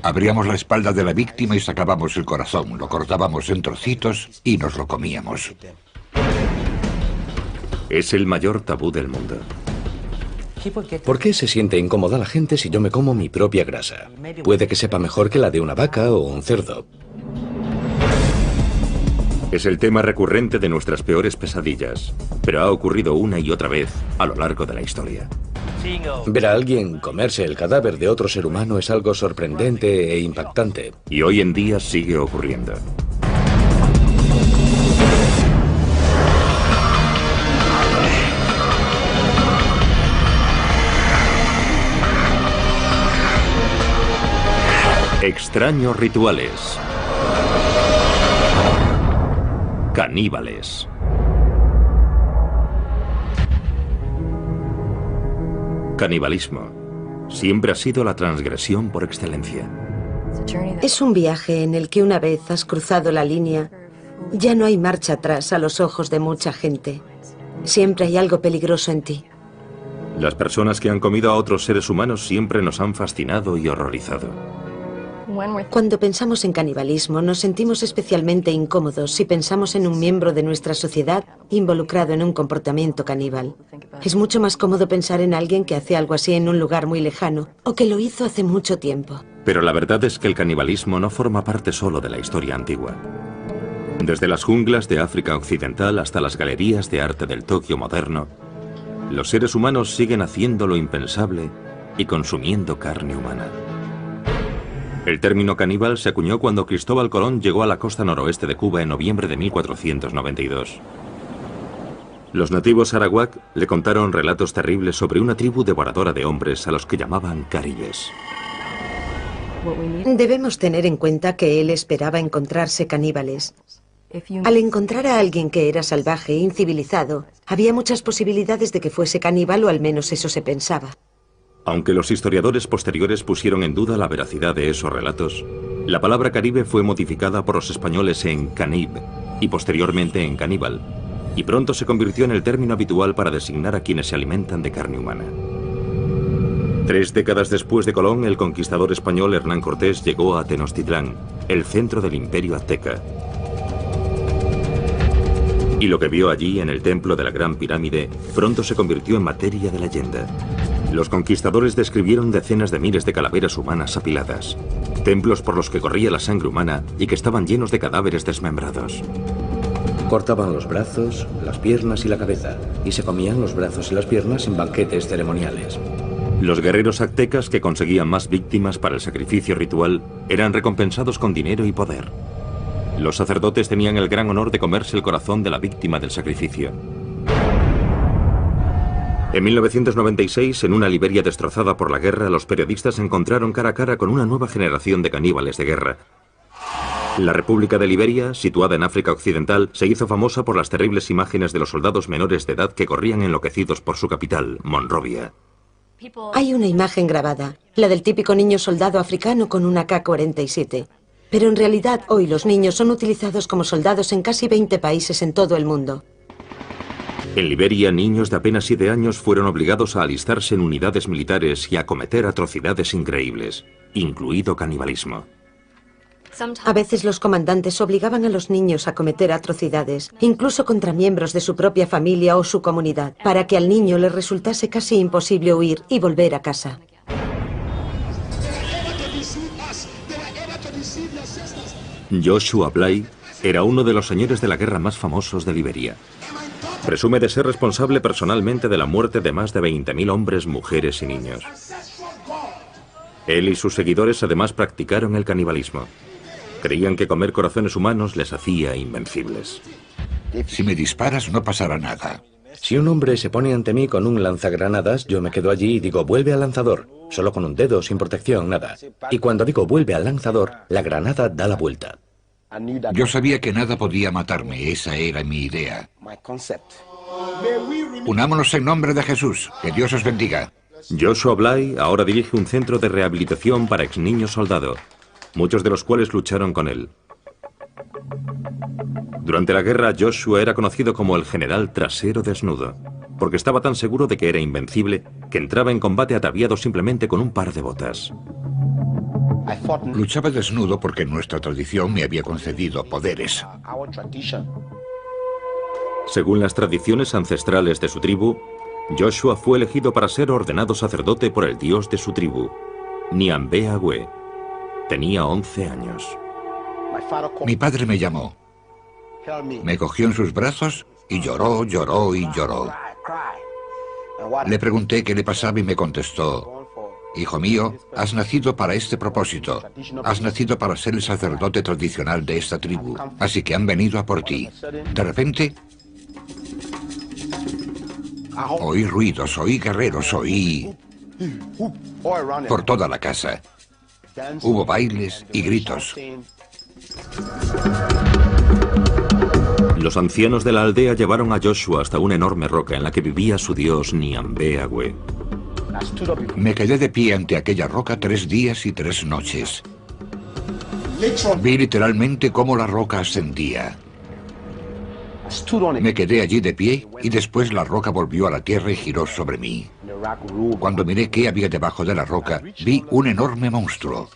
Abríamos la espalda de la víctima y sacábamos el corazón, lo cortábamos en trocitos y nos lo comíamos. Es el mayor tabú del mundo. ¿Por qué se siente incómoda la gente si yo me como mi propia grasa? Puede que sepa mejor que la de una vaca o un cerdo. Es el tema recurrente de nuestras peores pesadillas, pero ha ocurrido una y otra vez a lo largo de la historia. Ver a alguien comerse el cadáver de otro ser humano es algo sorprendente e impactante. Y hoy en día sigue ocurriendo. Extraños rituales. Caníbales. Canibalismo siempre ha sido la transgresión por excelencia. Es un viaje en el que una vez has cruzado la línea, ya no hay marcha atrás a los ojos de mucha gente. Siempre hay algo peligroso en ti. Las personas que han comido a otros seres humanos siempre nos han fascinado y horrorizado. Cuando pensamos en canibalismo, nos sentimos especialmente incómodos si pensamos en un miembro de nuestra sociedad involucrado en un comportamiento caníbal. Es mucho más cómodo pensar en alguien que hace algo así en un lugar muy lejano o que lo hizo hace mucho tiempo. Pero la verdad es que el canibalismo no forma parte solo de la historia antigua. Desde las junglas de África Occidental hasta las galerías de arte del Tokio moderno, los seres humanos siguen haciendo lo impensable y consumiendo carne humana. El término caníbal se acuñó cuando Cristóbal Colón llegó a la costa noroeste de Cuba en noviembre de 1492. Los nativos arawak le contaron relatos terribles sobre una tribu devoradora de hombres a los que llamaban caribes. Debemos tener en cuenta que él esperaba encontrarse caníbales. Al encontrar a alguien que era salvaje e incivilizado, había muchas posibilidades de que fuese caníbal, o al menos eso se pensaba. Aunque los historiadores posteriores pusieron en duda la veracidad de esos relatos, la palabra caribe fue modificada por los españoles en canib y posteriormente en caníbal, y pronto se convirtió en el término habitual para designar a quienes se alimentan de carne humana. 3 décadas después de Colón, el conquistador español Hernán Cortés llegó a Tenochtitlán, el centro del imperio azteca. Y lo que vio allí en el templo de la Gran Pirámide pronto se convirtió en materia de leyenda. Los conquistadores describieron decenas de miles de calaveras humanas apiladas, templos por los que corría la sangre humana y que estaban llenos de cadáveres desmembrados. Cortaban los brazos, las piernas y la cabeza, y se comían los brazos y las piernas en banquetes ceremoniales. Los guerreros aztecas que conseguían más víctimas para el sacrificio ritual eran recompensados con dinero y poder. Los sacerdotes tenían el gran honor de comerse el corazón de la víctima del sacrificio. En 1996, en una Liberia destrozada por la guerra, los periodistas se encontraron cara a cara con una nueva generación de caníbales de guerra. La República de Liberia, situada en África Occidental, se hizo famosa por las terribles imágenes de los soldados menores de edad que corrían enloquecidos por su capital, Monrovia. Hay una imagen grabada, la del típico niño soldado africano con una AK-47. Pero en realidad hoy los niños son utilizados como soldados en casi 20 países en todo el mundo. En Liberia, niños de apenas 7 años fueron obligados a alistarse en unidades militares y a cometer atrocidades increíbles, incluido canibalismo. A veces los comandantes obligaban a los niños a cometer atrocidades, incluso contra miembros de su propia familia o su comunidad, para que al niño le resultase casi imposible huir y volver a casa. Joshua Bly era uno de los señores de la guerra más famosos de Liberia. Presume de ser responsable personalmente de la muerte de más de 20.000 hombres, mujeres y niños. Él y sus seguidores además practicaron el canibalismo. Creían que comer corazones humanos les hacía invencibles. Si me disparas no pasará nada. Si un hombre se pone ante mí con un lanzagranadas, yo me quedo allí y digo, vuelve al lanzador. Solo con un dedo, sin protección, nada. Y cuando digo vuelve al lanzador, la granada da la vuelta. Yo sabía que nada podía matarme, esa era mi idea. Unámonos en nombre de Jesús, que Dios os bendiga. Joshua Bly ahora dirige un centro de rehabilitación para exniños soldado, muchos de los cuales lucharon con él. Durante la guerra, Joshua era conocido como el general trasero desnudo, porque estaba tan seguro de que era invencible que entraba en combate ataviado simplemente con un par de botas. Luchaba desnudo porque nuestra tradición me había concedido poderes. Según las tradiciones ancestrales de su tribu, Joshua fue elegido para ser ordenado sacerdote por el dios de su tribu, Niambe Agüe. Tenía 11 años. Mi padre me llamó. Me cogió en sus brazos y lloró, lloró y lloró. Le pregunté qué le pasaba y me contestó: hijo mío, has nacido para este propósito. Has nacido para ser el sacerdote tradicional de esta tribu. Así que han venido a por ti. De repente, oí ruidos, oí guerreros, oí por toda la casa. Hubo bailes y gritos. Los ancianos de la aldea llevaron a Joshua hasta una enorme roca en la que vivía su dios Niambe Agüe. Me quedé de pie ante aquella roca 3 días y 3 noches. Vi literalmente cómo la roca ascendía. Me quedé allí de pie y después la roca volvió a la tierra y giró sobre mí. Cuando miré qué había debajo de la roca, vi un enorme monstruo.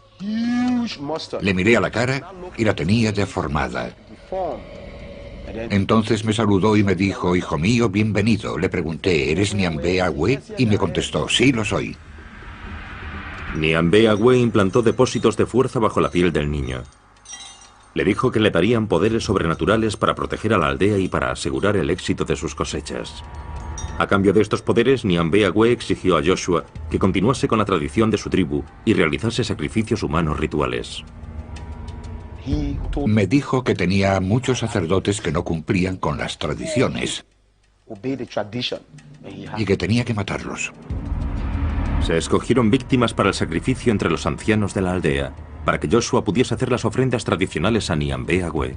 Le miré a la cara y la tenía deformada. Entonces me saludó y me dijo: hijo mío, bienvenido. Le pregunté: ¿eres Niambe Agüe? Y me contestó: sí, lo soy. Niambe Agüe implantó depósitos de fuerza bajo la piel del niño. Le dijo que le darían poderes sobrenaturales para proteger a la aldea y para asegurar el éxito de sus cosechas. A cambio de estos poderes, Niambe Agüe exigió a Joshua que continuase con la tradición de su tribu y realizase sacrificios humanos rituales. Me dijo que tenía muchos sacerdotes que no cumplían con las tradiciones y que tenía que matarlos. Se escogieron víctimas para el sacrificio entre los ancianos de la aldea, para que Joshua pudiese hacer las ofrendas tradicionales a Niambe Agüe.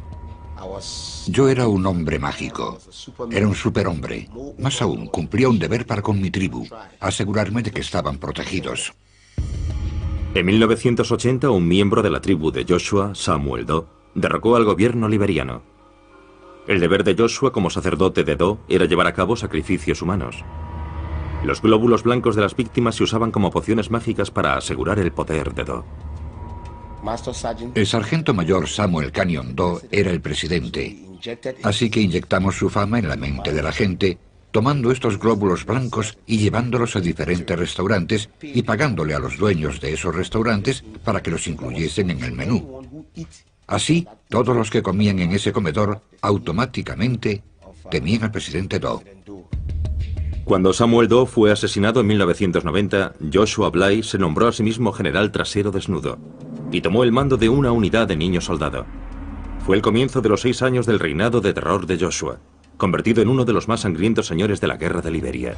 Yo era un hombre mágico. Era un superhombre. Más aún, cumplía un deber para con mi tribu: asegurarme de que estaban protegidos. En 1980, un miembro de la tribu de Joshua, Samuel Doe, derrocó al gobierno liberiano. El deber de Joshua como sacerdote de Doe era llevar a cabo sacrificios humanos. Los glóbulos blancos de las víctimas se usaban como pociones mágicas para asegurar el poder de Doe. El sargento mayor Samuel Canyon Doe era el presidente, así que inyectamos su fama en la mente de la gente, tomando estos glóbulos blancos y llevándolos a diferentes restaurantes y pagándole a los dueños de esos restaurantes para que los incluyesen en el menú. Así, todos los que comían en ese comedor automáticamente temían al presidente Doe. Cuando Samuel Doe fue asesinado en 1990, Joshua Bly se nombró a sí mismo general trasero desnudo y tomó el mando de una unidad de niño soldado. Fue el comienzo de los 6 años del reinado de terror de Joshua, convertido en uno de los más sangrientos señores de la guerra de Liberia.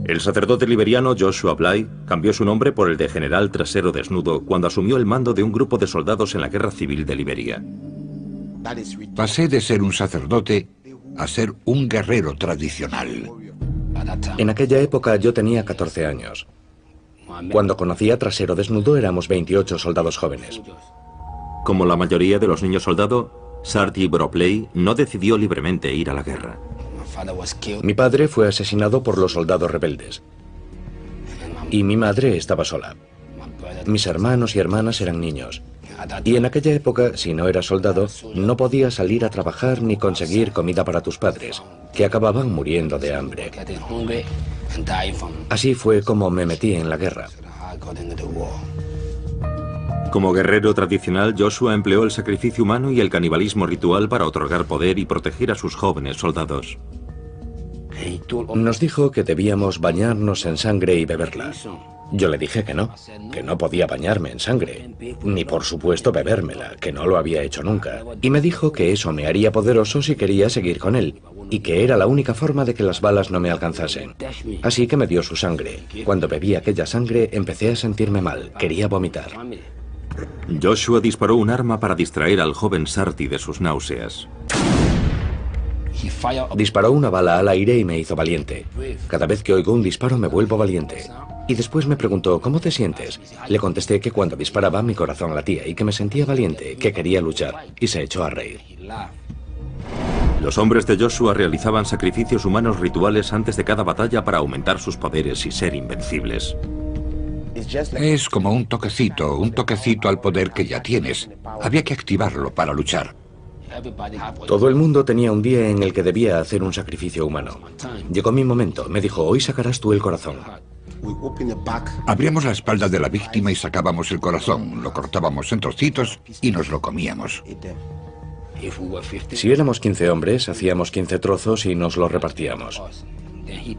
El sacerdote liberiano Joshua Bly cambió su nombre por el de general trasero desnudo cuando asumió el mando de un grupo de soldados en la guerra civil de Liberia. Pasé de ser un sacerdote a ser un guerrero tradicional. En aquella época yo tenía 14 años. Cuando conocí a Trasero Desnudo éramos 28 soldados jóvenes. Como la mayoría de los niños soldado, Sarti Bropley no decidió libremente ir a la guerra. Mi padre fue asesinado por los soldados rebeldes. Y mi madre estaba sola. Mis hermanos y hermanas eran niños. Y en aquella época, si no eras soldado, no podías salir a trabajar ni conseguir comida para tus padres, que acababan muriendo de hambre. Así fue como me metí en la guerra. Como guerrero tradicional, Joshua empleó el sacrificio humano y el canibalismo ritual para otorgar poder y proteger a sus jóvenes soldados. Nos dijo que debíamos bañarnos en sangre y beberla. Yo le dije que no podía bañarme en sangre, ni por supuesto bebérmela, que no lo había hecho nunca. Y me dijo que eso me haría poderoso si quería seguir con él, y que era la única forma de que las balas no me alcanzasen. Así que me dio su sangre. Cuando bebí aquella sangre empecé a sentirme mal, quería vomitar. Joshua disparó un arma para distraer al joven Sarti de sus náuseas. Disparó una bala al aire y me hizo valiente. Cada vez que oigo un disparo me vuelvo valiente. Y después me preguntó: ¿cómo te sientes? Le contesté que cuando disparaba mi corazón latía y que me sentía valiente, que quería luchar, y se echó a reír. Los hombres de Joshua realizaban sacrificios humanos rituales antes de cada batalla para aumentar sus poderes y ser invencibles. Es como un toquecito al poder que ya tienes. Había que activarlo para luchar. Todo el mundo tenía un día en el que debía hacer un sacrificio humano. Llegó mi momento. Me dijo, hoy sacarás tú el corazón. Abríamos la espalda de la víctima y sacábamos el corazón, lo cortábamos en trocitos y nos lo comíamos. Si éramos 15 hombres, hacíamos 15 trozos y nos los repartíamos.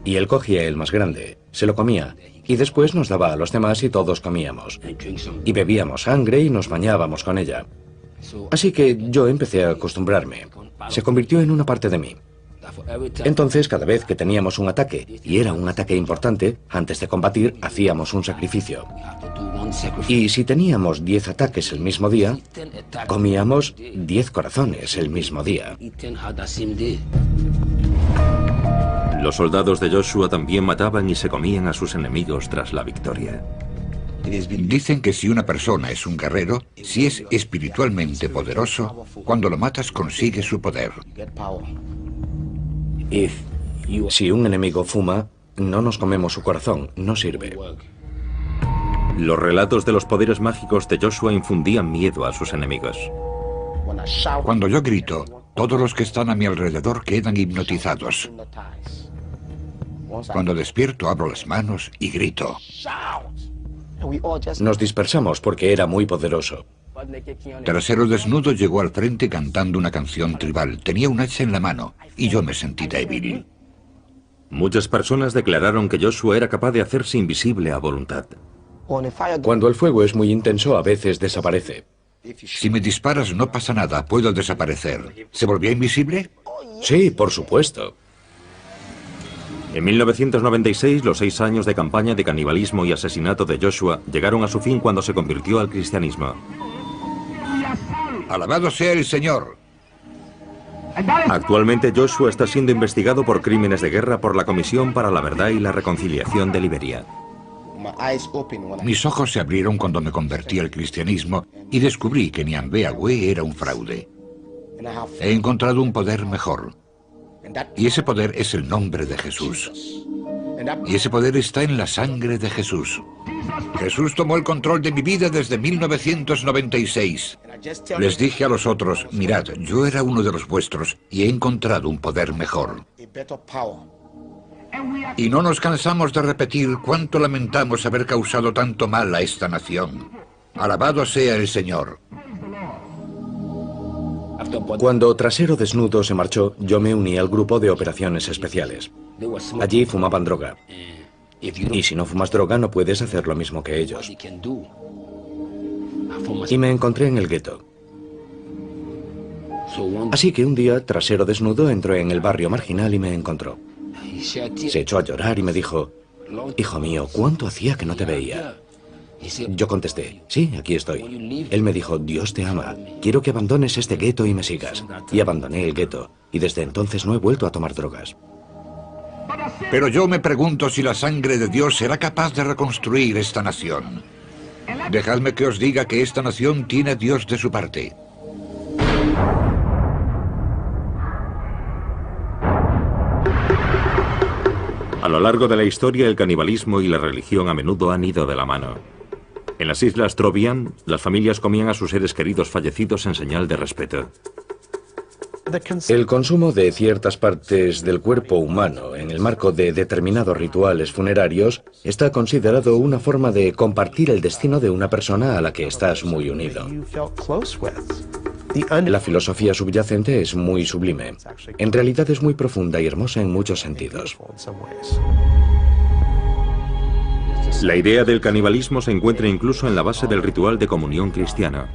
Y él cogía el más grande, se lo comía, y después nos daba a los demás y todos comíamos. Y bebíamos sangre y nos bañábamos con ella. Así que yo empecé a acostumbrarme. Se convirtió en una parte de mí. Entonces, cada vez que teníamos un ataque, y era un ataque importante, antes de combatir, hacíamos un sacrificio. Y si teníamos 10 ataques el mismo día, comíamos 10 corazones el mismo día. Los soldados de Joshua también mataban y se comían a sus enemigos tras la victoria. Dicen que si una persona es un guerrero, si es espiritualmente poderoso, cuando lo matas consigue su poder. Si un enemigo fuma, no nos comemos su corazón, no sirve. Los relatos de los poderes mágicos de Joshua infundían miedo a sus enemigos. Cuando yo grito, todos los que están a mi alrededor quedan hipnotizados. Cuando despierto, abro las manos y grito. Nos dispersamos porque era muy poderoso. Trasero Desnudo llegó al frente cantando una canción tribal. Tenía un hacha en la mano y yo me sentí débil. Muchas personas declararon que Joshua era capaz de hacerse invisible a voluntad. Cuando el fuego es muy intenso, a veces desaparece. Si me disparas no pasa nada, puedo desaparecer. ¿Se volvió invisible? Sí, por supuesto. En 1996, los 6 años de campaña de canibalismo y asesinato de Joshua llegaron a su fin cuando se convirtió al cristianismo. ¡Alabado sea el Señor! Actualmente Joshua está siendo investigado por crímenes de guerra por la Comisión para la Verdad y la Reconciliación de Liberia. Mis ojos se abrieron cuando me convertí al cristianismo y descubrí que Nyambea-Gwe era un fraude. He encontrado un poder mejor. Y ese poder es el nombre de Jesús. Y ese poder está en la sangre de Jesús. Jesús tomó el control de mi vida desde 1996. Les dije a los otros, mirad, yo era uno de los vuestros y he encontrado un poder mejor. Y no nos cansamos de repetir cuánto lamentamos haber causado tanto mal a esta nación. Alabado sea el Señor. Cuando Trasero Desnudo se marchó, yo me uní al grupo de operaciones especiales. Allí fumaban droga. Y si no fumas droga, no puedes hacer lo mismo que ellos. Y me encontré en el gueto. Así que un día, Trasero Desnudo entró en el barrio marginal y me encontró. Se echó a llorar y me dijo, hijo mío, ¿cuánto hacía que no te veía? Yo contesté, sí, aquí estoy. Él me dijo, Dios te ama, quiero que abandones este gueto y me sigas. Y abandoné el gueto, y desde entonces no he vuelto a tomar drogas. Pero yo me pregunto si la sangre de Dios será capaz de reconstruir esta nación. Dejadme que os diga que esta nación tiene a Dios de su parte. A lo largo de la historia, el canibalismo y la religión a menudo han ido de la mano. En las islas Trobriand, las familias comían a sus seres queridos fallecidos en señal de respeto. El consumo de ciertas partes del cuerpo humano en el marco de determinados rituales funerarios está considerado una forma de compartir el destino de una persona a la que estás muy unido. La filosofía subyacente es muy sublime. En realidad es muy profunda y hermosa en muchos sentidos. La idea del canibalismo se encuentra incluso en la base del ritual de comunión cristiano.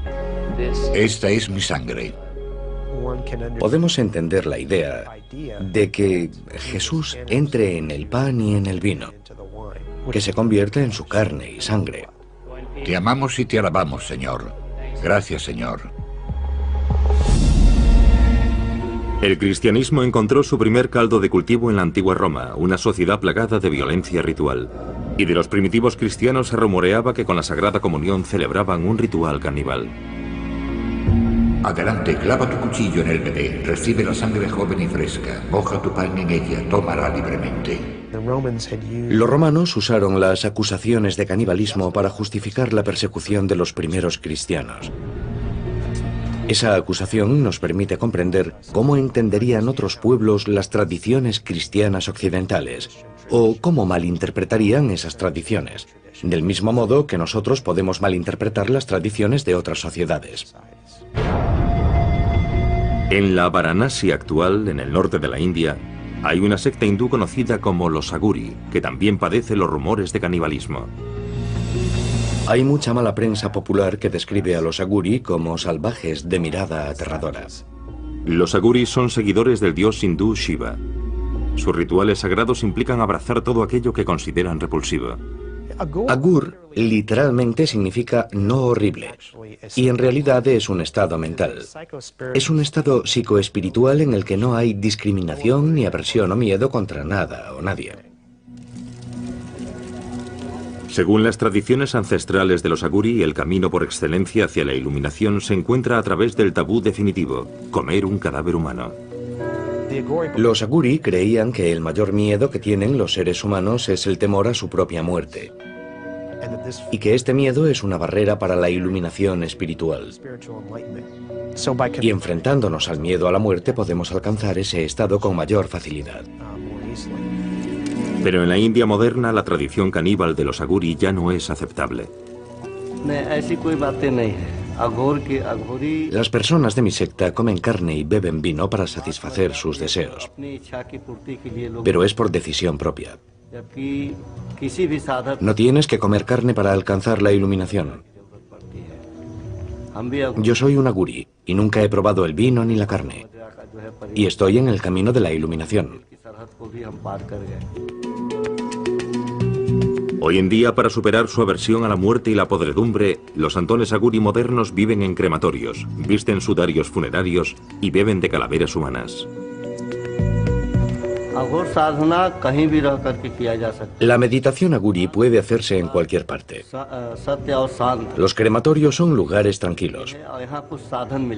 Esta es mi sangre. Podemos entender la idea de que Jesús entre en el pan y en el vino, que se convierta en su carne y sangre. Te amamos y te alabamos, Señor. Gracias, Señor. El cristianismo encontró su primer caldo de cultivo en la antigua Roma, una sociedad plagada de violencia ritual. Y de los primitivos cristianos se rumoreaba que con la Sagrada Comunión celebraban un ritual caníbal. Adelante, clava tu cuchillo en el bebé, recibe la sangre joven y fresca, moja tu pan en ella, tómala libremente. Los romanos usaron las acusaciones de canibalismo para justificar la persecución de los primeros cristianos. Esa acusación nos permite comprender cómo entenderían otros pueblos las tradiciones cristianas occidentales, o cómo malinterpretarían esas tradiciones, del mismo modo que nosotros podemos malinterpretar las tradiciones de otras sociedades. En la Varanasi actual, en el norte de la India, hay una secta hindú conocida como los Aguri, que también padece los rumores de canibalismo. Hay mucha mala prensa popular que describe a los Aguri como salvajes de mirada aterradora. Los Aguri son seguidores del dios hindú Shiva. Sus rituales sagrados implican abrazar todo aquello que consideran repulsivo. Agur literalmente significa no horrible, y en realidad es un estado mental. Es un estado psicoespiritual en el que no hay discriminación ni aversión o miedo contra nada o nadie. Según las tradiciones ancestrales de los Aguri, el camino por excelencia hacia la iluminación se encuentra a través del tabú definitivo, comer un cadáver humano. Los Aguri creían que el mayor miedo que tienen los seres humanos es el temor a su propia muerte, y que este miedo es una barrera para la iluminación espiritual. Y enfrentándonos al miedo a la muerte podemos alcanzar ese estado con mayor facilidad. Pero en la India moderna la tradición caníbal de los Aguri ya no es aceptable. Las personas de mi secta comen carne y beben vino para satisfacer sus deseos, pero es por decisión propia. No tienes que comer carne para alcanzar la iluminación. Yo soy un Aguri y nunca he probado el vino ni la carne, y estoy en el camino de la iluminación. Hoy en día, para superar su aversión a la muerte y la podredumbre, los santones Aguri modernos viven en crematorios, visten sudarios funerarios y beben de calaveras humanas. La meditación Aguri puede hacerse en cualquier parte. Los crematorios son lugares tranquilos,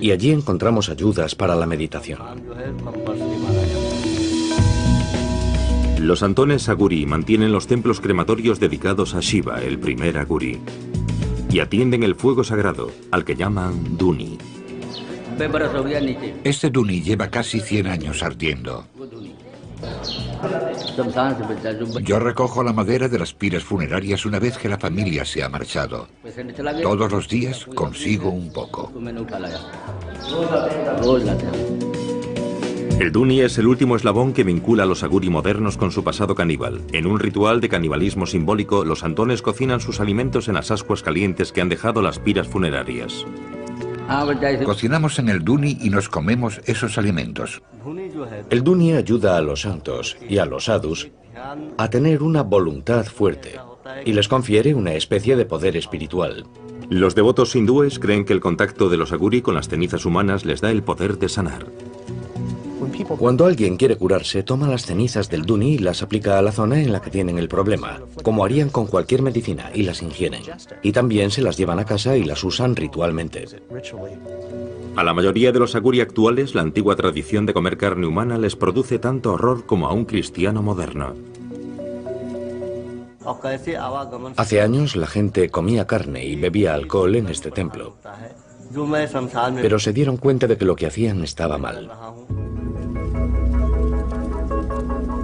y allí encontramos ayudas para la meditación. Los santones Aguri mantienen los templos crematorios dedicados a Shiva, el primer Aguri, y atienden el fuego sagrado, al que llaman Duni. Este Duni lleva casi 100 años ardiendo. Yo recojo la madera de las piras funerarias una vez que la familia se ha marchado. Todos los días consigo un poco. El Duni es el último eslabón que vincula a los Aguri modernos con su pasado caníbal. En un ritual de canibalismo simbólico, los santones cocinan sus alimentos en las ascuas calientes que han dejado las piras funerarias. Cocinamos en el Duni y nos comemos esos alimentos. El Duni ayuda a los santos y a los sadhus a tener una voluntad fuerte y les confiere una especie de poder espiritual. Los devotos hindúes creen que el contacto de los Aguri con las cenizas humanas les da el poder de sanar. Cuando alguien quiere curarse, toma las cenizas del Duni y las aplica a la zona en la que tienen el problema, como harían con cualquier medicina, y las ingieren. Y también se las llevan a casa y las usan ritualmente. A la mayoría de los Aguri actuales, la antigua tradición de comer carne humana les produce tanto horror como a un cristiano moderno. Hace años la gente comía carne y bebía alcohol en este templo, pero se dieron cuenta de que lo que hacían estaba mal.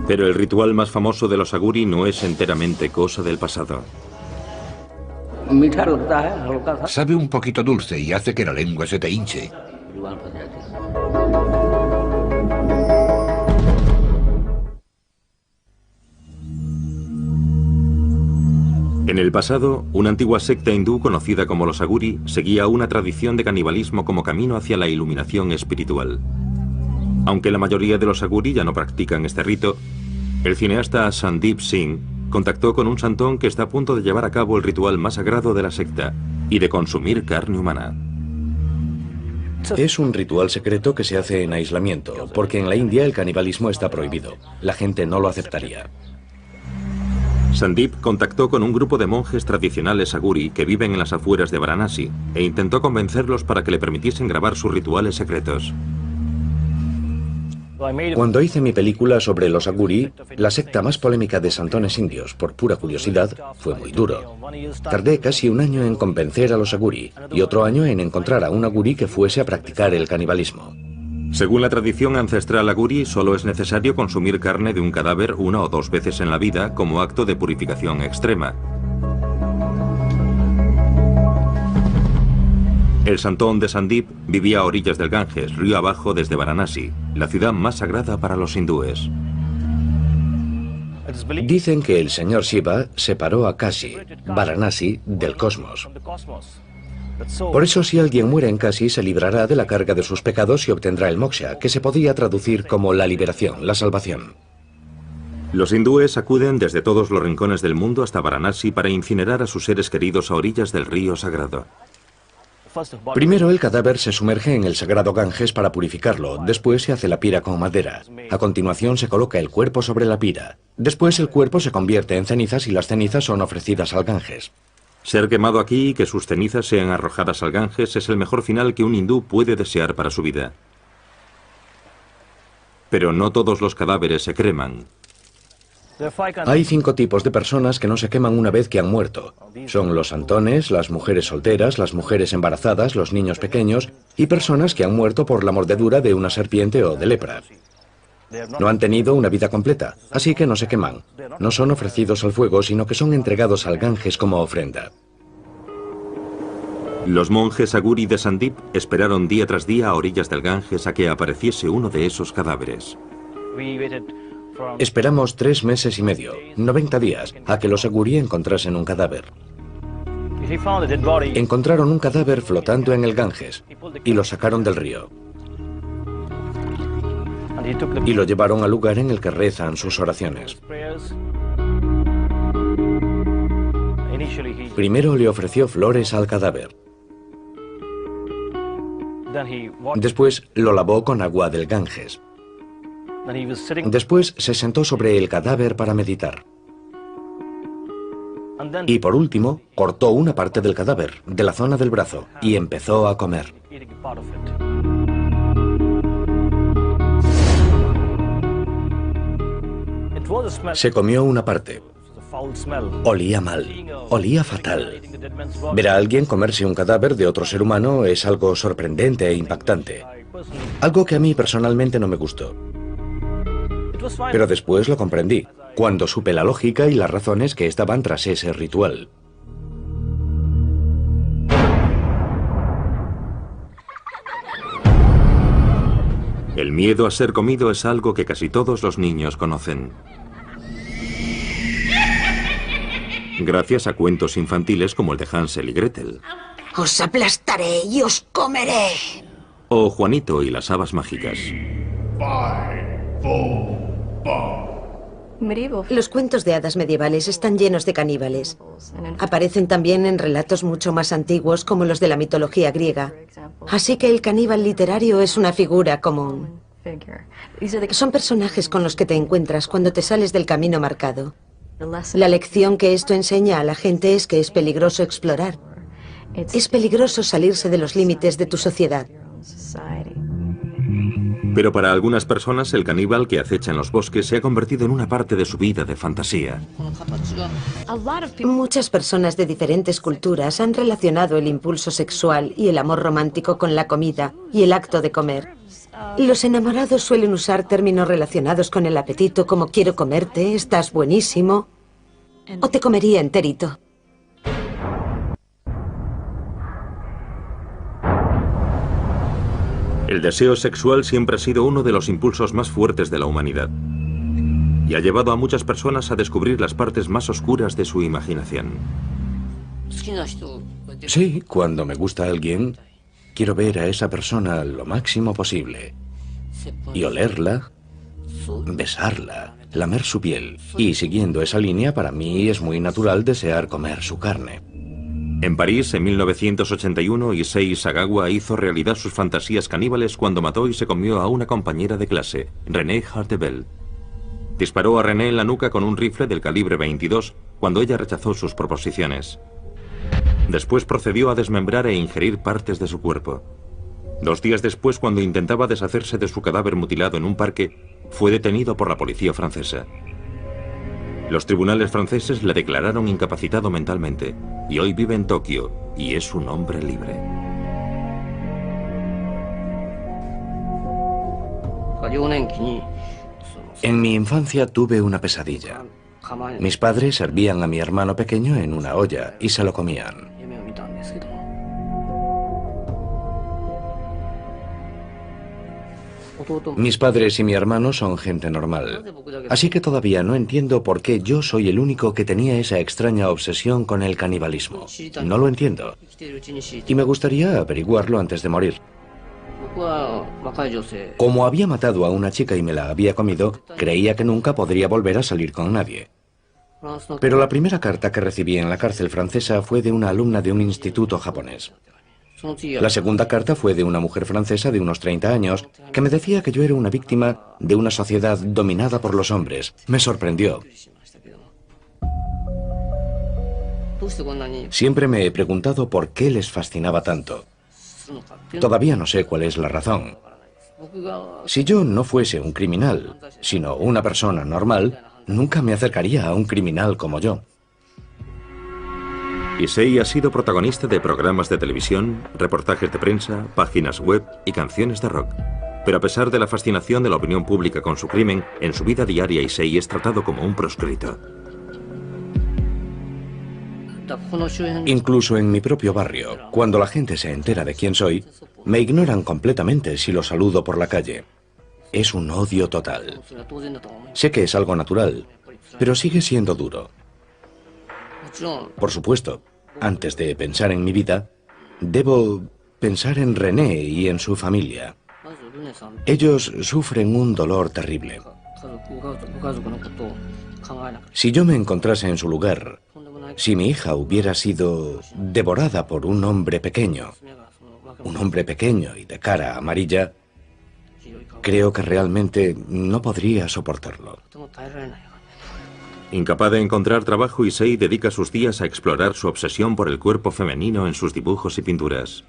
Pero el ritual más famoso de los Aguri no es enteramente cosa del pasado. Sabe un poquito dulce y hace que la lengua se te hinche. En el pasado, una antigua secta hindú conocida como los Aguri seguía una tradición de canibalismo como camino hacia la iluminación espiritual. Aunque la mayoría de los Aguri ya no practican este rito, el cineasta Sandeep Singh contactó con un santón que está a punto de llevar a cabo el ritual más sagrado de la secta y de consumir carne humana. Es un ritual secreto que se hace en aislamiento, porque en la India el canibalismo está prohibido. La gente no lo aceptaría. Sandip contactó con un grupo de monjes tradicionales aguri que viven en las afueras de Varanasi e intentó convencerlos para que le permitiesen grabar sus rituales secretos. Cuando hice mi película sobre los aguri, la secta más polémica de santones indios, por pura curiosidad, fue muy duro. Tardé casi un año en convencer a los aguri y otro año en encontrar a un aguri que fuese a practicar el canibalismo. Según la tradición ancestral aguri, solo es necesario consumir carne de un cadáver 1 o 2 veces en la vida como acto de purificación extrema. El santón de Sandip vivía a orillas del Ganges, río abajo desde Varanasi, la ciudad más sagrada para los hindúes. Dicen que el señor Shiva separó a Kashi, Varanasi, del cosmos. Por eso, si alguien muere en Kashi, se librará de la carga de sus pecados y obtendrá el moksha, que se podría traducir como la liberación, la salvación. Los hindúes acuden desde todos los rincones del mundo hasta Varanasi para incinerar a sus seres queridos a orillas del río sagrado. Primero el cadáver se sumerge en el sagrado Ganges para purificarlo, después se hace la pira con madera. A continuación se coloca el cuerpo sobre la pira. Después el cuerpo se convierte en cenizas y las cenizas son ofrecidas al Ganges. Ser quemado aquí y que sus cenizas sean arrojadas al Ganges es el mejor final que un hindú puede desear para su vida. Pero no todos los cadáveres se creman. Hay 5 tipos de personas que no se queman una vez que han muerto. Son los santones, las mujeres solteras, las mujeres embarazadas, los niños pequeños y personas que han muerto por la mordedura de una serpiente o de lepra. No han tenido una vida completa, así que no se queman. No son ofrecidos al fuego, sino que son entregados al Ganges como ofrenda. Los monjes aguri de Sandip esperaron día tras día a orillas del Ganges a que apareciese uno de esos cadáveres. Esperamos 3 meses y medio, 90 días, a que los aguri encontrasen un cadáver. Encontraron un cadáver flotando en el Ganges y lo sacaron del río. Y lo llevaron al lugar en el que rezan sus oraciones. Primero le ofreció flores al cadáver. Después lo lavó con agua del Ganges. Después se sentó sobre el cadáver para meditar. Y por último, cortó una parte del cadáver, de la zona del brazo, y empezó a comer. Se comió una parte. Olía mal, olía fatal. Ver a alguien comerse un cadáver de otro ser humano es algo sorprendente e impactante. Algo que a mí personalmente no me gustó. Pero después lo comprendí, cuando supe la lógica y las razones que estaban tras ese ritual. El miedo a ser comido es algo que casi todos los niños conocen. Gracias a cuentos infantiles como el de Hansel y Gretel. Os aplastaré y os comeré. O Juanito y las habas mágicas. Los cuentos de hadas medievales están llenos de caníbales. Aparecen también en relatos mucho más antiguos como los de la mitología griega. Así que el caníbal literario es una figura común. Son personajes con los que te encuentras cuando te sales del camino marcado. La lección que esto enseña a la gente es que es peligroso explorar. Es peligroso salirse de los límites de tu sociedad. Pero para algunas personas el caníbal que acecha en los bosques se ha convertido en una parte de su vida de fantasía. Muchas personas de diferentes culturas han relacionado el impulso sexual y el amor romántico con la comida y el acto de comer. Los enamorados suelen usar términos relacionados con el apetito como quiero comerte, estás buenísimo, o te comería enterito. El deseo sexual siempre ha sido uno de los impulsos más fuertes de la humanidad y ha llevado a muchas personas a descubrir las partes más oscuras de su imaginación. Sí, cuando me gusta alguien, quiero ver a esa persona lo máximo posible y olerla, besarla, lamer su piel. Y siguiendo esa línea, para mí es muy natural desear comer su carne. En París, en 1981, Issei Sagawa hizo realidad sus fantasías caníbales cuando mató y se comió a una compañera de clase, Renée Hartebel. Disparó a René en la nuca con un rifle del calibre 22 cuando ella rechazó sus proposiciones. Después procedió a desmembrar e ingerir partes de su cuerpo. 2 días después, cuando intentaba deshacerse de su cadáver mutilado en un parque, fue detenido por la policía francesa. Los tribunales franceses le declararon incapacitado mentalmente y hoy vive en Tokio y es un hombre libre. En mi infancia tuve una pesadilla. Mis padres servían a mi hermano pequeño en una olla y se lo comían. Mis padres y mi hermano son gente normal, así que todavía no entiendo por qué yo soy el único que tenía esa extraña obsesión con el canibalismo. No lo entiendo. Y me gustaría averiguarlo antes de morir. Como había matado a una chica y me la había comido, creía que nunca podría volver a salir con nadie. Pero la primera carta que recibí en la cárcel francesa fue de una alumna de un instituto japonés. La segunda carta fue de una mujer francesa de unos 30 años que me decía que yo era una víctima de una sociedad dominada por los hombres. Me sorprendió. Siempre me he preguntado por qué les fascinaba tanto. Todavía no sé cuál es la razón. Si yo no fuese un criminal, sino una persona normal, nunca me acercaría a un criminal como yo. Issei ha sido protagonista de programas de televisión, reportajes de prensa, páginas web y canciones de rock. Pero a pesar de la fascinación de la opinión pública con su crimen, en su vida diaria Issei es tratado como un proscrito. Incluso en mi propio barrio, cuando la gente se entera de quién soy, me ignoran completamente si los saludo por la calle. Es un odio total. Sé que es algo natural, pero sigue siendo duro. Por supuesto, antes de pensar en mi vida, debo pensar en René y en su familia. Ellos sufren un dolor terrible. Si yo me encontrase en su lugar, si mi hija hubiera sido devorada por un hombre pequeño y de cara amarilla, creo que realmente no podría soportarlo. Incapaz de encontrar trabajo, Issei dedica sus días a explorar su obsesión por el cuerpo femenino en sus dibujos y pinturas.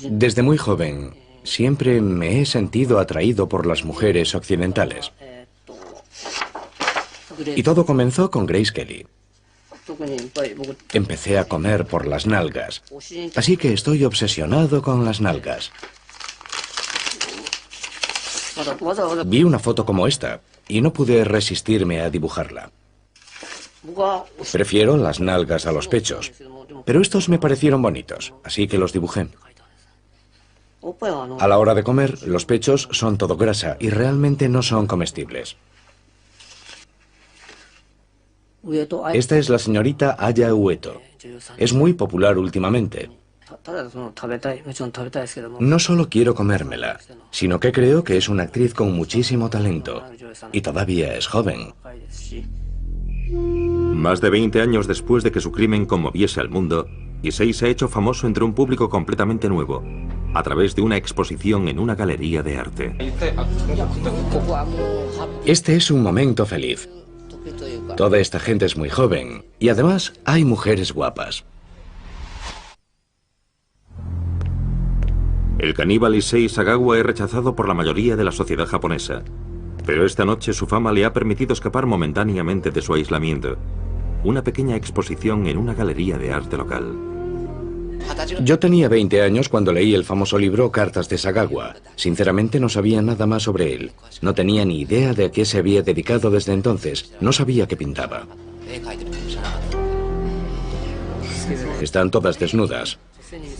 Desde muy joven, siempre me he sentido atraído por las mujeres occidentales. Y todo comenzó con Grace Kelly. Empecé a comer por las nalgas, así que estoy obsesionado con las nalgas. Vi una foto como esta y no pude resistirme a dibujarla. Prefiero las nalgas a los pechos, pero estos me parecieron bonitos, así que los dibujé. A la hora de comer, los pechos son todo grasa y realmente no son comestibles. Esta es la señorita Aya Ueto. Es muy popular últimamente. No solo quiero comérmela, sino que creo que es una actriz con muchísimo talento. Y todavía es joven. Más de 20 años después de que su crimen conmoviese al mundo, Issei se ha hecho famoso entre un público completamente nuevo, a través de una exposición en una galería de arte. Este es un momento feliz. Toda esta gente es muy joven y además hay mujeres guapas. El caníbal Issei Sagawa es rechazado por la mayoría de la sociedad japonesa, pero esta noche su fama le ha permitido escapar momentáneamente de su aislamiento. Una pequeña exposición en una galería de arte local. Yo tenía 20 años cuando leí el famoso libro Cartas de Sagawa. Sinceramente no sabía nada más sobre él. No tenía ni idea de a qué se había dedicado desde entonces. No sabía qué pintaba. Están todas desnudas.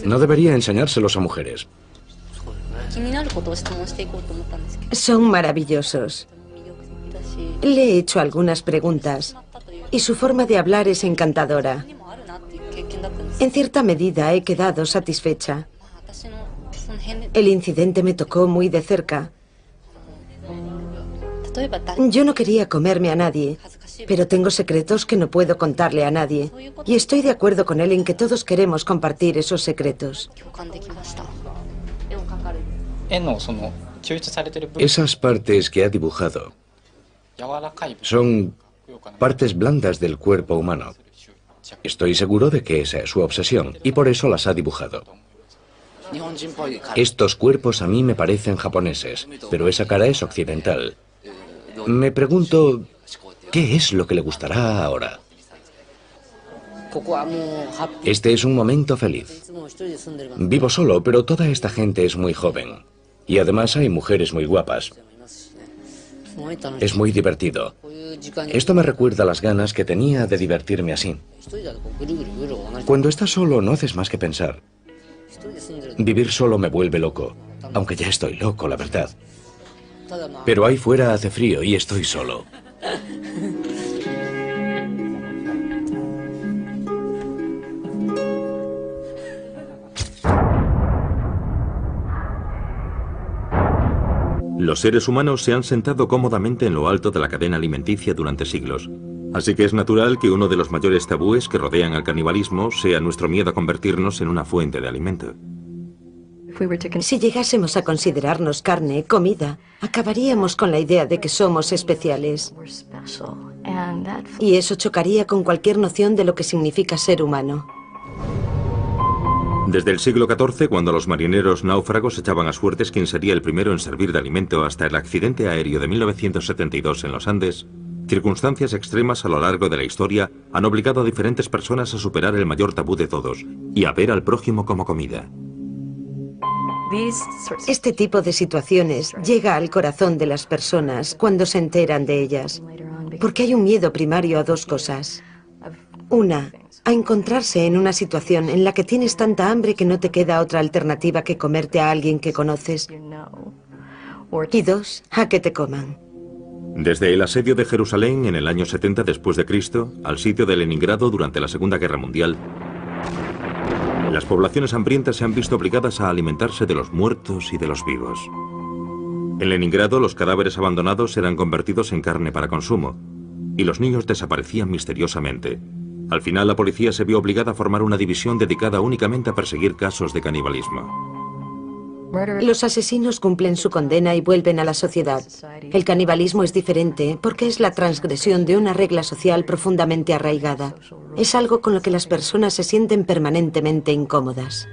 No debería enseñárselos a mujeres. Son maravillosos. Le he hecho algunas preguntas y su forma de hablar es encantadora. En cierta medida he quedado satisfecha. El incidente me tocó muy de cerca. Yo no quería comerme a nadie, pero tengo secretos que no puedo contarle a nadie. Y estoy de acuerdo con él en que todos queremos compartir esos secretos. Esas partes que ha dibujado son partes blandas del cuerpo humano. Estoy seguro de que esa es su obsesión y por eso las ha dibujado. Estos cuerpos a mí me parecen japoneses, pero esa cara es occidental. Me pregunto, ¿qué es lo que le gustará ahora? Este es un momento feliz. Vivo solo, pero toda esta gente es muy joven. Y además hay mujeres muy guapas. Es muy divertido. Esto me recuerda las ganas que tenía de divertirme así. Cuando estás solo no haces más que pensar. Vivir solo me vuelve loco, aunque ya estoy loco, la verdad. Pero ahí fuera hace frío y estoy solo. Los seres humanos se han sentado cómodamente en lo alto de la cadena alimenticia durante siglos. Así que es natural que uno de los mayores tabúes que rodean al canibalismo sea nuestro miedo a convertirnos en una fuente de alimento. Si llegásemos a considerarnos carne, comida, acabaríamos con la idea de que somos especiales. Y eso chocaría con cualquier noción de lo que significa ser humano. Desde el siglo XIV, cuando los marineros náufragos echaban a suertes quién sería el primero en servir de alimento, hasta el accidente aéreo de 1972 en los Andes, circunstancias extremas a lo largo de la historia han obligado a diferentes personas a superar el mayor tabú de todos y a ver al prójimo como comida. Este tipo de situaciones llega al corazón de las personas cuando se enteran de ellas, porque hay un miedo primario a dos cosas. Una, a encontrarse en una situación en la que tienes tanta hambre que no te queda otra alternativa que comerte a alguien que conoces. Y dos, a que te coman. Desde el asedio de Jerusalén en el año 70 después de Cristo al sitio de Leningrado durante la Segunda Guerra Mundial, las poblaciones hambrientas se han visto obligadas a alimentarse de los muertos y de los vivos. En Leningrado, los cadáveres abandonados eran convertidos en carne para consumo y los niños desaparecían misteriosamente. Al final, la policía se vio obligada a formar una división dedicada únicamente a perseguir casos de canibalismo. Los asesinos cumplen su condena y vuelven a la sociedad. El canibalismo es diferente porque es la transgresión de una regla social profundamente arraigada. Es algo con lo que las personas se sienten permanentemente incómodas.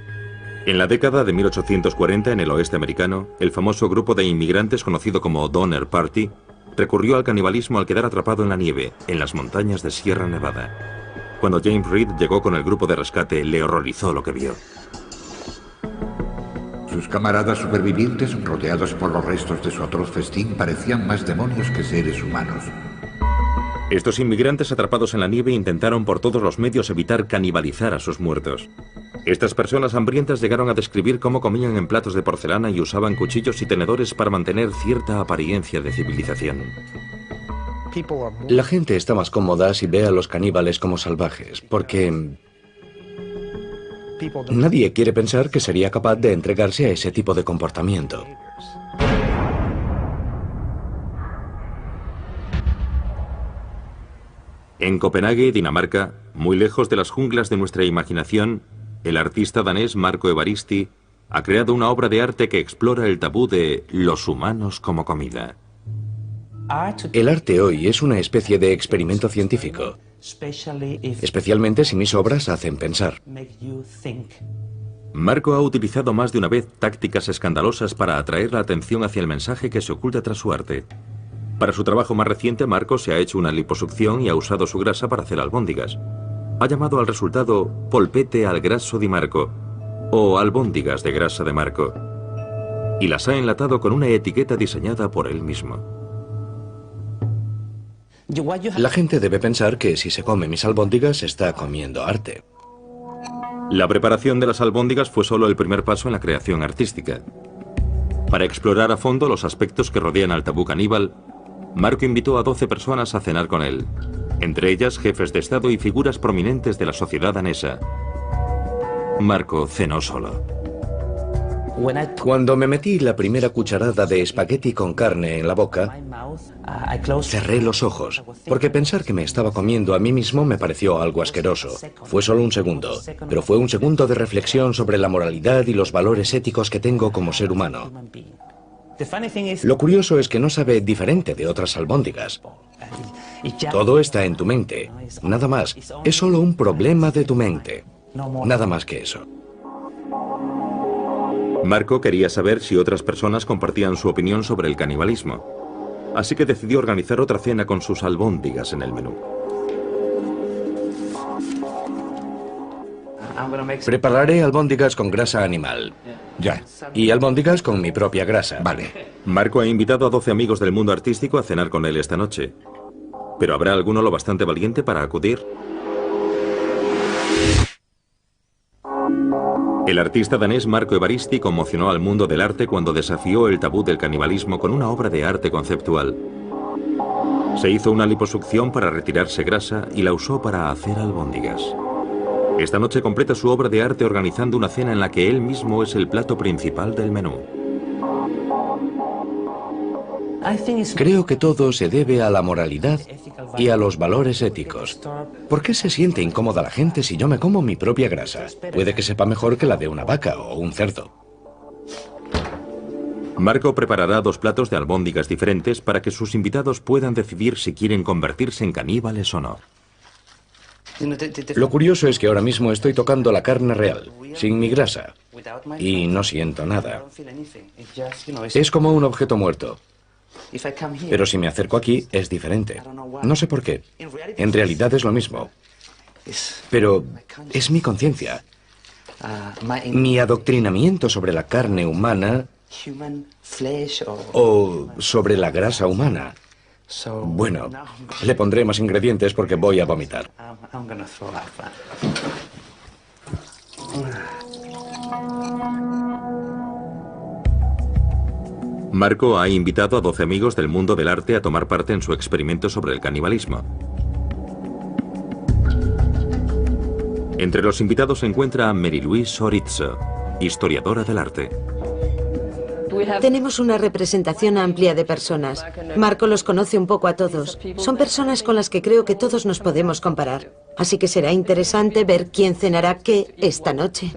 En la década de 1840, en el oeste americano, el famoso grupo de inmigrantes conocido como Donner Party recurrió al canibalismo al quedar atrapado en la nieve, en las montañas de Sierra Nevada. Cuando James Reed llegó con el grupo de rescate, le horrorizó lo que vio. Sus camaradas supervivientes, rodeados por los restos de su atroz festín, parecían más demonios que seres humanos. Estos inmigrantes atrapados en la nieve intentaron por todos los medios evitar canibalizar a sus muertos. Estas personas hambrientas llegaron a describir cómo comían en platos de porcelana y usaban cuchillos y tenedores para mantener cierta apariencia de civilización. La gente está más cómoda si ve a los caníbales como salvajes, porque nadie quiere pensar que sería capaz de entregarse a ese tipo de comportamiento. En Copenhague, Dinamarca, muy lejos de las junglas de nuestra imaginación, el artista danés Marco Evaristi ha creado una obra de arte que explora el tabú de los humanos como comida. El arte hoy es una especie de experimento científico, especialmente si mis obras hacen pensar. Marco ha utilizado más de una vez tácticas escandalosas para atraer la atención hacia el mensaje que se oculta tras su arte. Para su trabajo más reciente, Marco se ha hecho una liposucción y ha usado su grasa para hacer albóndigas. Ha llamado al resultado polpette al grasso di Marco, o albóndigas de grasa de Marco, y las ha enlatado con una etiqueta diseñada por él mismo. La gente debe pensar que si se come mis albóndigas está comiendo arte. La preparación de las albóndigas fue solo el primer paso en la creación artística. Para explorar a fondo los aspectos que rodean al tabú caníbal, Marco invitó a 12 personas a cenar con él, entre ellas jefes de Estado y figuras prominentes de la sociedad danesa. Marco cenó solo. Cuando me metí la primera cucharada de espagueti con carne en la boca, cerré los ojos, porque pensar que me estaba comiendo a mí mismo me pareció algo asqueroso. Fue solo un segundo, pero fue un segundo de reflexión sobre la moralidad y los valores éticos que tengo como ser humano. Lo curioso es que no sabe diferente de otras albóndigas. Todo está en tu mente. Nada más. Es solo un problema de tu mente. Nada más que eso. Marco quería saber si otras personas compartían su opinión sobre el canibalismo. Así que decidió organizar otra cena con sus albóndigas en el menú. Prepararé albóndigas con grasa animal. Ya. Y albóndigas con mi propia grasa. Vale. Marco ha invitado a 12 amigos del mundo artístico a cenar con él esta noche. ¿Pero habrá alguno lo bastante valiente para acudir? El artista danés Marco Evaristi conmocionó al mundo del arte cuando desafió el tabú del canibalismo con una obra de arte conceptual. Se hizo una liposucción para retirarse grasa y la usó para hacer albóndigas. Esta noche completa su obra de arte organizando una cena en la que él mismo es el plato principal del menú. Creo que todo se debe a la moralidad y a los valores éticos. ¿Por qué se siente incómoda la gente si yo me como mi propia grasa? Puede que sepa mejor que la de una vaca o un cerdo. Marco preparará 2 platos de albóndigas diferentes para que sus invitados puedan decidir si quieren convertirse en caníbales o no. Lo curioso es que ahora mismo estoy tocando la carne real, sin mi grasa, y no siento nada. Es como un objeto muerto. Pero si me acerco aquí, es diferente. No sé por qué. En realidad es lo mismo. Pero es mi conciencia. Mi adoctrinamiento sobre la carne humana o sobre la grasa humana. Bueno, le pondré más ingredientes porque voy a vomitar. Marco ha invitado a 12 amigos del mundo del arte a tomar parte en su experimento sobre el canibalismo. Entre los invitados se encuentra Mary-Louise Sorizzo, historiadora del arte. Tenemos una representación amplia de personas. Marco los conoce un poco a todos. Son personas con las que creo que todos nos podemos comparar. Así que será interesante ver quién cenará qué esta noche.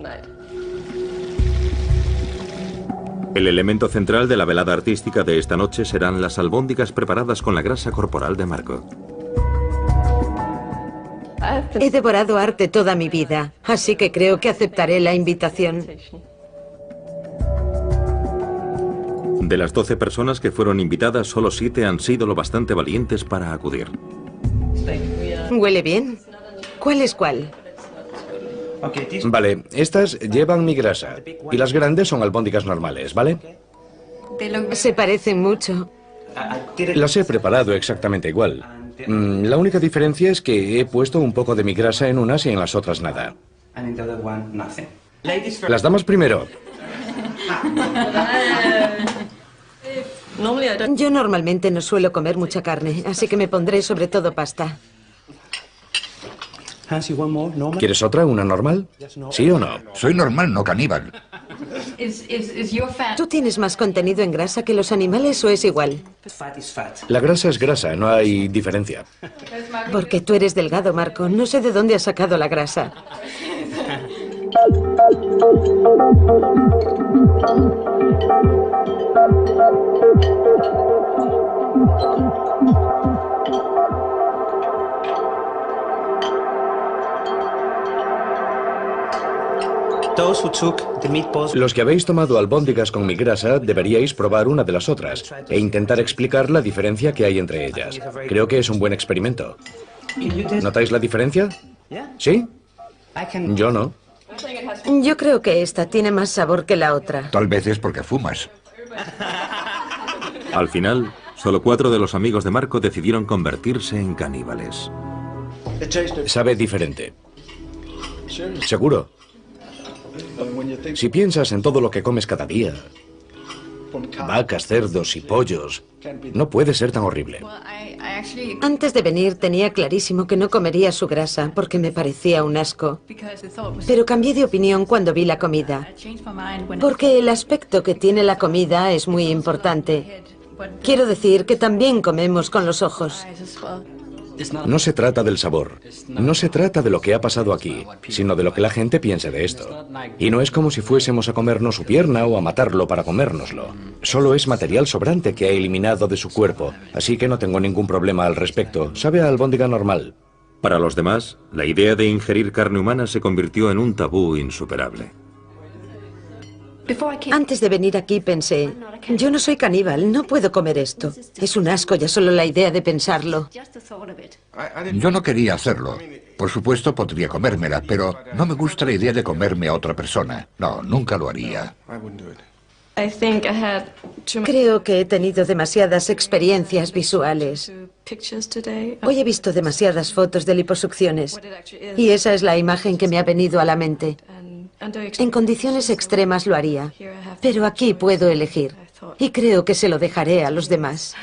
El elemento central de la velada artística de esta noche serán las albóndigas preparadas con la grasa corporal de Marco. He devorado arte toda mi vida, así que creo que aceptaré la invitación. De las 12 personas que fueron invitadas, solo 7 han sido lo bastante valientes para acudir. ¿Huele bien? ¿Cuál es cuál? Vale, estas llevan mi grasa y las grandes son albóndigas normales, ¿vale? Se parecen mucho. Las he preparado exactamente igual. La única diferencia es que he puesto un poco de mi grasa en unas y en las otras nada. Las damas primero. Yo normalmente no suelo comer mucha carne, así que me pondré sobre todo pasta. ¿Quieres otra, una normal? ¿Sí o no? Soy normal, no caníbal. ¿Tú tienes más contenido en grasa que los animales o es igual? La grasa es grasa, no hay diferencia. Porque tú eres delgado, Marco. No sé de dónde has sacado la grasa. Los que habéis tomado albóndigas con mi grasa deberíais probar una de las otras e intentar explicar la diferencia que hay entre ellas. Creo que es un buen experimento. ¿Notáis la diferencia? ¿Sí? Yo no. Yo creo que esta tiene más sabor que la otra. Tal vez es porque fumas. Al final, solo 4 de los amigos de Marco decidieron convertirse en caníbales. Sabe diferente. Seguro. Si piensas en todo lo que comes cada día, vacas, cerdos y pollos, no puede ser tan horrible. Antes de venir tenía clarísimo que no comería su grasa porque me parecía un asco. Pero cambié de opinión cuando vi la comida. Porque el aspecto que tiene la comida es muy importante. Quiero decir que también comemos con los ojos. No se trata del sabor, no se trata de lo que ha pasado aquí, sino de lo que la gente piense de esto. Y no es como si fuésemos a comernos su pierna o a matarlo para comérnoslo. Solo es material sobrante que ha eliminado de su cuerpo, así que no tengo ningún problema al respecto. Sabe a albóndiga normal. Para los demás, la idea de ingerir carne humana se convirtió en un tabú insuperable. Antes de venir aquí pensé, yo no soy caníbal, no puedo comer esto. Es un asco ya solo la idea de pensarlo. Yo no quería hacerlo. Por supuesto podría comérmela, pero no me gusta la idea de comerme a otra persona. No, nunca lo haría. Creo que he tenido demasiadas experiencias visuales. Hoy he visto demasiadas fotos de liposucciones y esa es la imagen que me ha venido a la mente. En condiciones extremas lo haría, pero aquí puedo elegir y creo que se lo dejaré a los demás.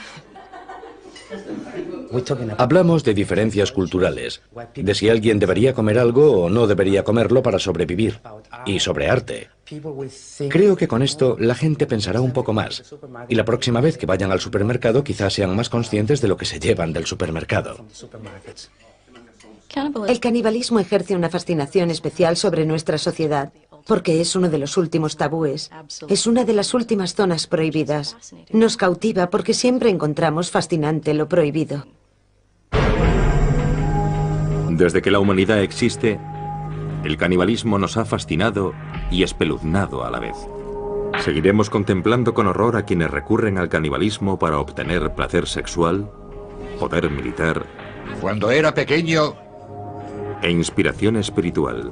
Hablamos de diferencias culturales, de si alguien debería comer algo o no debería comerlo para sobrevivir, y sobre arte. Creo que con esto la gente pensará un poco más, y la próxima vez que vayan al supermercado quizás sean más conscientes de lo que se llevan del supermercado. El canibalismo ejerce una fascinación especial sobre nuestra sociedad, porque es uno de los últimos tabúes. Es una de las últimas zonas prohibidas. Nos cautiva porque siempre encontramos fascinante lo prohibido. Desde que la humanidad existe, el canibalismo nos ha fascinado y espeluznado a la vez. ¿Seguiremos contemplando con horror a quienes recurren al canibalismo para obtener placer sexual, poder militar Cuando era pequeño, e inspiración espiritual?